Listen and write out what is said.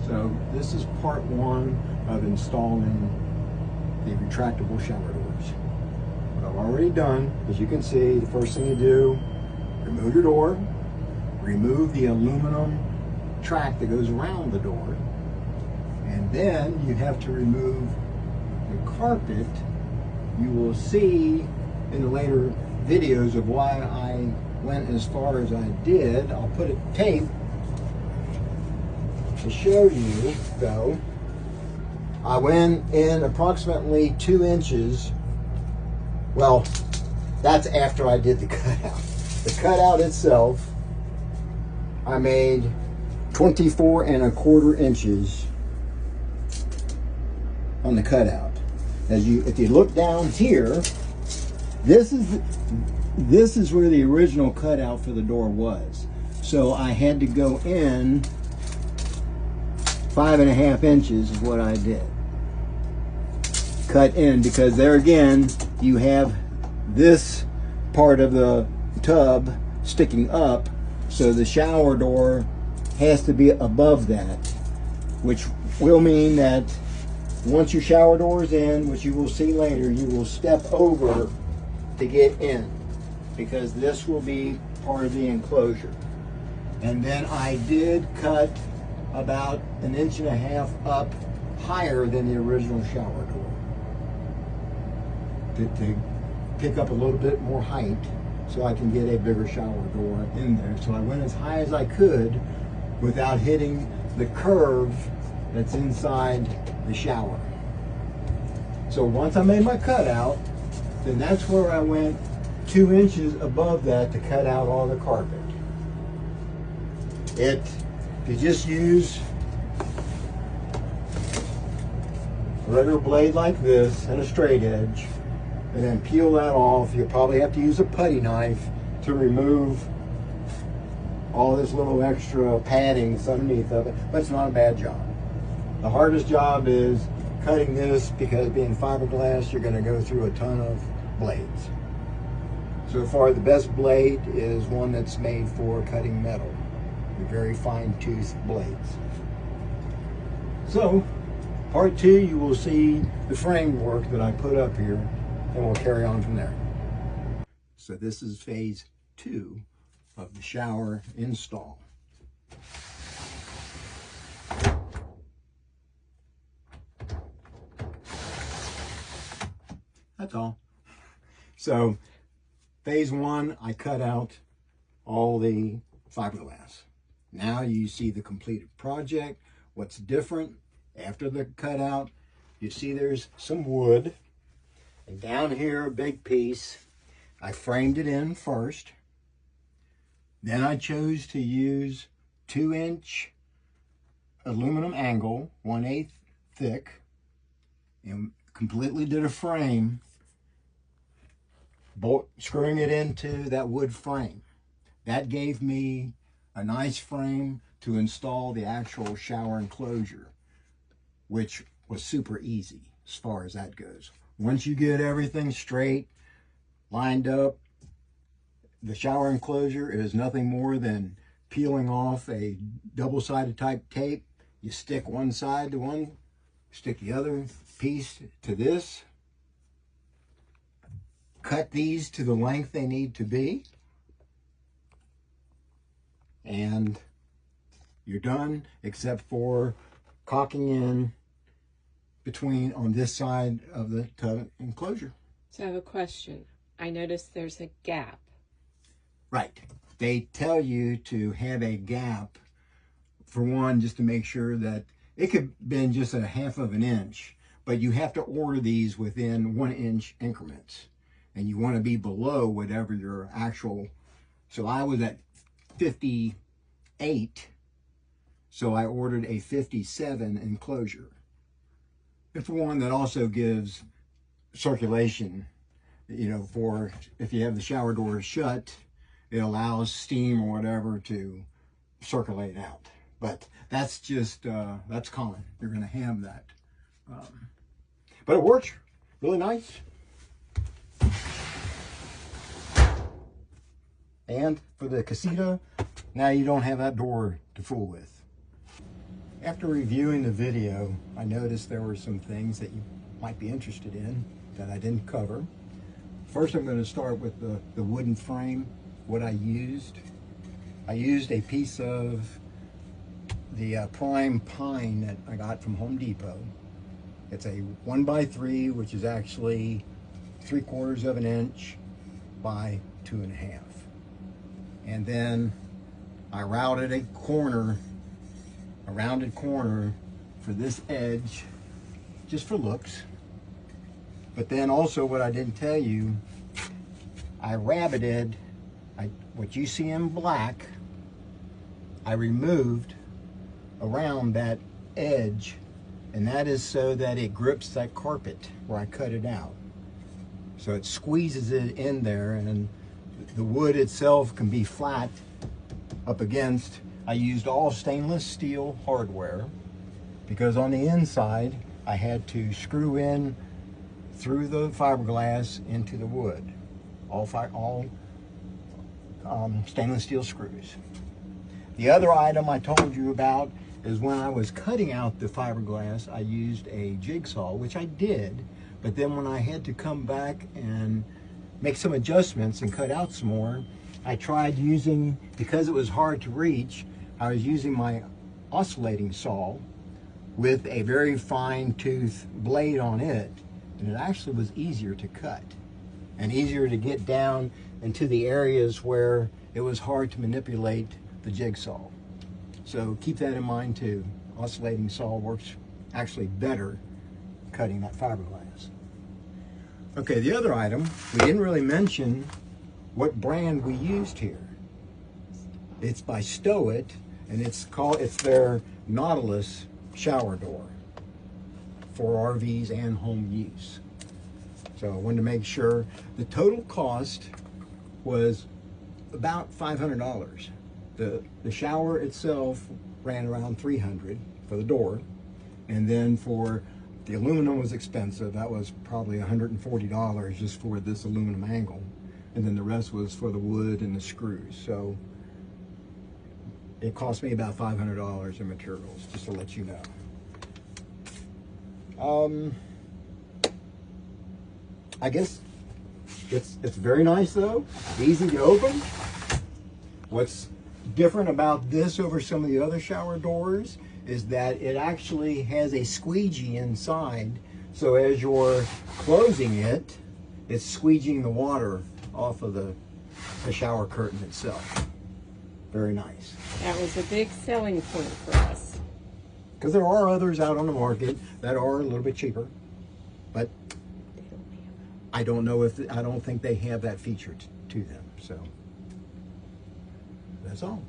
So this is part one of installing the retractable shower doors. What I've already done, as you can see, the first thing you do, remove your door, remove the aluminum track that goes around the door, and then you have to remove the carpet. You will see in the later videos of why I went as far as I did. I'll put a tape to show you, though. I went in approximately 2 inches. Well, that's after I did the cutout. The cutout itself, I made 24¼ inches on the cutout. If you look down here, this is where the original cutout for the door was. So I had to go in 5½ inches is what I did. Cut in, because there again, you have this part of the tub sticking up, so the shower door has to be above that, which will mean that once your shower door is in, which you will see later, you will step over to get in, because this will be part of the enclosure. And then I did cut about 1.5 inches up higher than the original shower door to pick up a little bit more height, so I can get a bigger shower door in there. So I went as high as I could without hitting the curve that's inside the shower. So once I made my cutout, then that's where I went 2 inches above that to cut out all the carpet. If you just use a regular blade like this and a straight edge, and then peel that off, you'll probably have to use a putty knife to remove all this little extra padding that's underneath of it, but it's not a bad job. The hardest job is cutting this, because being fiberglass, you're going to go through a ton of blades. So far, the best blade is one that's made for cutting metal, with very fine tooth blades. So, part 2, you will see the framework that I put up here, and we'll carry on from there. So this is phase 2 of the shower install. That's all. So phase 1, I cut out all the fiberglass. Now you see the completed project. What's different after the cutout, you see there's some wood. And down here, a big piece, I framed it in first. Then I chose to use 2-inch aluminum angle, 1/8 thick, and completely did a frame, screwing it into that wood frame. That gave me a nice frame to install the actual shower enclosure, which was super easy as far as that goes. Once you get everything straight, lined up, the shower enclosure is nothing more than peeling off a double-sided type tape. You stick one side to one, stick the other piece to this, cut these to the length they need to be, and you're done, except for caulking in between on this side of the tub enclosure. So I have a question. I noticed there's a gap. Right. They tell you to have a gap, for one, just to make sure that it could have been just 1/2 inch, but you have to order these within 1-inch increments, and you want to be below whatever your actual. So I was at 58, so I ordered a 57 enclosure. And for one, that also gives circulation, you know, for if you have the shower doors shut, it allows steam or whatever to circulate out. But that's just, that's common. You're going to have that. But it works really nice. And for the Casita, now you don't have that door to fool with. After reviewing the video, I noticed there were some things that you might be interested in that I didn't cover. First, I'm going to start with the wooden frame, what I used. I used a piece of the prime pine that I got from Home Depot. It's a 1x3, which is actually 3/4 of an inch by 2.5. And then I routed a rounded corner for this edge, just for looks. But then also what I didn't tell you, I rabbited, what you see in black, I removed around that edge, and that is so that it grips that carpet where I cut it out. So it squeezes it in there, and the wood itself can be flat up against. I used all stainless steel hardware because on the inside I had to screw in through the fiberglass into the wood. All stainless steel screws. The other item I told you about is when I was cutting out the fiberglass, I used a jigsaw, which I did, but then when I had to come back and make some adjustments and cut out some more, I tried using, because it was hard to reach, I was using my oscillating saw with a very fine tooth blade on it, and it actually was easier to cut and easier to get down into the areas where it was hard to manipulate the jigsaw. So keep that in mind too. Oscillating saw works actually better cutting that fiberglass. Okay, the other item, we didn't really mention what brand we used here. It's by Stoett, and it's their Nautilus shower door for RVs and home use. So I wanted to make sure. The total cost was about $500. The shower itself ran around $300 for the door, and then for the aluminum was expensive. That was probably $140 just for this aluminum angle, and then the rest was for the wood and the screws. So it cost me about $500 in materials, just to let you know. I guess it's very nice though, easy to open. What's different about this over some of the other shower doors is that it actually has a squeegee inside, so as you're closing it, it's squeegeeing the water off of the shower curtain itself. Very nice. That was a big selling point for us. Because there are others out on the market that are a little bit cheaper, but I don't think they have that feature to them. So that's all.